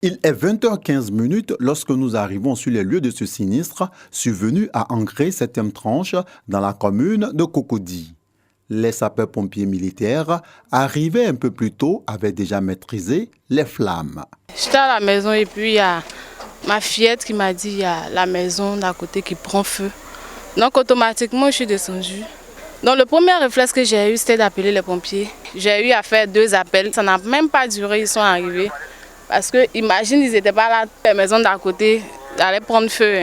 Il est 20h15 lorsque nous arrivons sur les lieux de ce sinistre survenu à Angré, 7e tranche, dans la commune de Cocody. Les sapeurs-pompiers militaires, arrivés un peu plus tôt, avaient déjà maîtrisé les flammes. J'étais à la maison et puis il y a ma fillette qui m'a dit qu'il y a la maison d'à côté qui prend feu. Donc automatiquement, je suis descendue. Donc le premier réflexe que j'ai eu, c'était d'appeler les pompiers. J'ai eu à faire 2 appels. Ça n'a même pas duré, ils sont arrivés. Parce que, imagine, ils n'étaient pas là, la maison d'à côté allait prendre feu.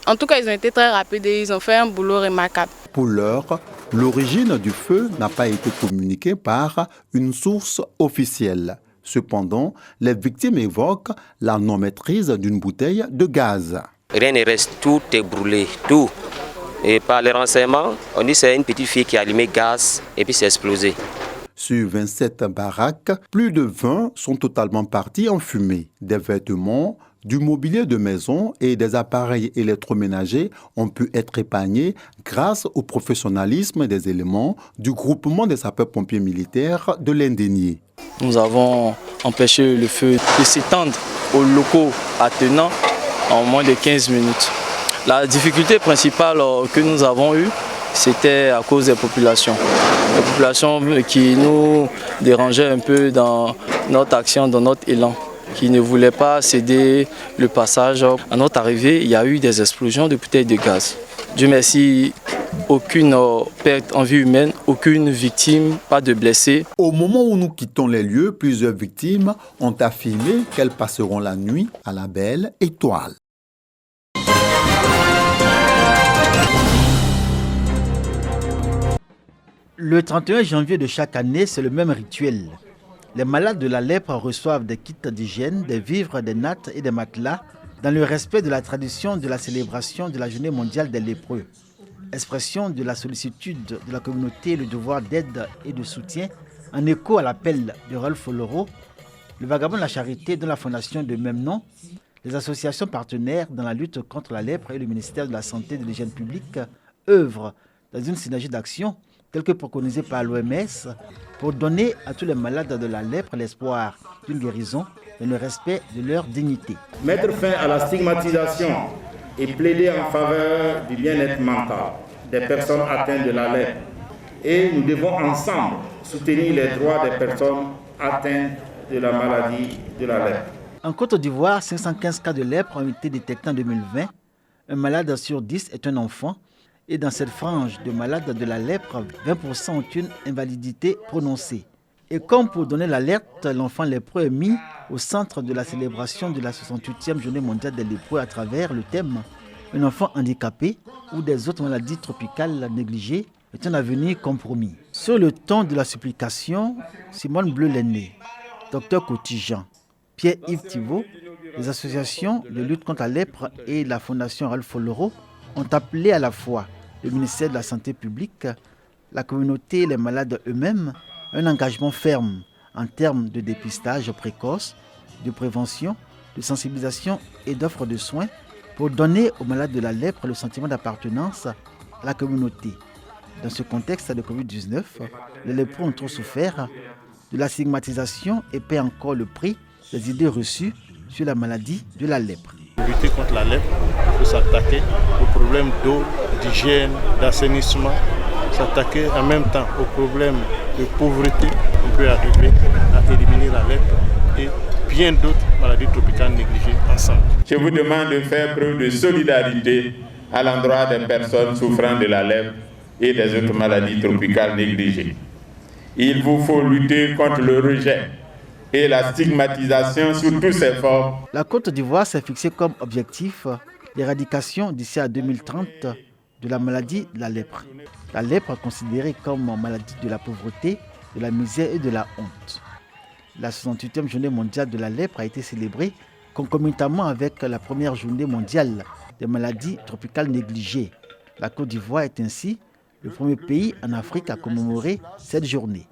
En tout cas, ils ont été très rapides et ils ont fait un boulot remarquable. Pour l'heure, l'origine du feu n'a pas été communiquée par une source officielle. Cependant, les victimes évoquent la non-maîtrise d'une bouteille de gaz. Rien ne reste, tout est brûlé, tout. Et par les renseignements, on dit que c'est une petite fille qui a allumé le gaz et puis c'est explosé. Sur 27 baraques, plus de 20 sont totalement partis en fumée. Des vêtements, du mobilier de maison et des appareils électroménagers ont pu être épargnés grâce au professionnalisme des éléments du groupement des sapeurs-pompiers militaires de l'Indénié. Nous avons empêché le feu de s'étendre aux locaux attenants en moins de 15 minutes. La difficulté principale que nous avons eue, c'était à cause des populations. Les populations qui nous dérangeaient un peu dans notre action, dans notre élan, qui ne voulaient pas céder le passage. À notre arrivée, il y a eu des explosions de bouteilles de gaz. Dieu merci, aucune perte en vie humaine, aucune victime, pas de blessés. Au moment où nous quittons les lieux, plusieurs victimes ont affirmé qu'elles passeront la nuit à la belle étoile. Le 31 janvier de chaque année, c'est le même rituel. Les malades de la lèpre reçoivent des kits d'hygiène, des vivres, des nattes et des matelas dans le respect de la tradition de la célébration de la Journée mondiale des lépreux. Expression de la sollicitude de la communauté et le devoir d'aide et de soutien en écho à l'appel de Rolf Loro, le Vagabond de la Charité dont la fondation de même nom, les associations partenaires dans la lutte contre la lèpre et le ministère de la Santé et de l'Hygiène publique œuvrent dans une synergie d'action tel que préconisé par l'OMS, pour donner à tous les malades de la lèpre l'espoir d'une guérison et le respect de leur dignité. Mettre fin à la stigmatisation et plaider en faveur du bien-être mental des personnes atteintes de la lèpre. Et nous devons ensemble soutenir les droits des personnes atteintes de la maladie de la lèpre. En Côte d'Ivoire, 515 cas de lèpre ont été détectés en 2020. Un malade sur 10 est un enfant. Et dans cette frange de malades de la lèpre, 20% ont une invalidité prononcée. Et comme pour donner l'alerte, l'enfant lépreux est mis au centre de la célébration de la 68e journée mondiale des lépreux à travers le thème « Un enfant handicapé ou des autres maladies tropicales négligées est un avenir compromis ». Sur le ton de la supplication, Simone Bleu-Lenné, Dr Cotijan, Pierre-Yves Thibault, les associations de lutte contre la lèpre et la Fondation Rolf Loro ont appelé à la fois le ministère de la Santé publique, la communauté et les malades eux-mêmes un engagement ferme en termes de dépistage précoce, de prévention, de sensibilisation et d'offre de soins pour donner aux malades de la lèpre le sentiment d'appartenance à la communauté. Dans ce contexte de Covid-19, les lépreux ont trop souffert de la stigmatisation et paient encore le prix des idées reçues sur la maladie de la lèpre. Pour lutter contre la lèpre, il faut s'attaquer aux problèmes d'eau, d'hygiène, d'assainissement, s'attaquer en même temps aux problèmes de pauvreté. On peut arriver à éliminer la lèpre et bien d'autres maladies tropicales négligées ensemble. Je vous demande de faire preuve de solidarité à l'endroit des personnes souffrant de la lèpre et des autres maladies tropicales négligées. Il vous faut lutter contre le rejet et la stigmatisation sous tous ses formes. La Côte d'Ivoire s'est fixée comme objectif l'éradication d'ici à 2030 de la maladie de la lèpre. La lèpre est considérée comme maladie de la pauvreté, de la misère et de la honte. La 68e journée mondiale de la lèpre a été célébrée concomitamment avec la première journée mondiale des maladies tropicales négligées. La Côte d'Ivoire est ainsi le premier pays en Afrique à commémorer cette journée.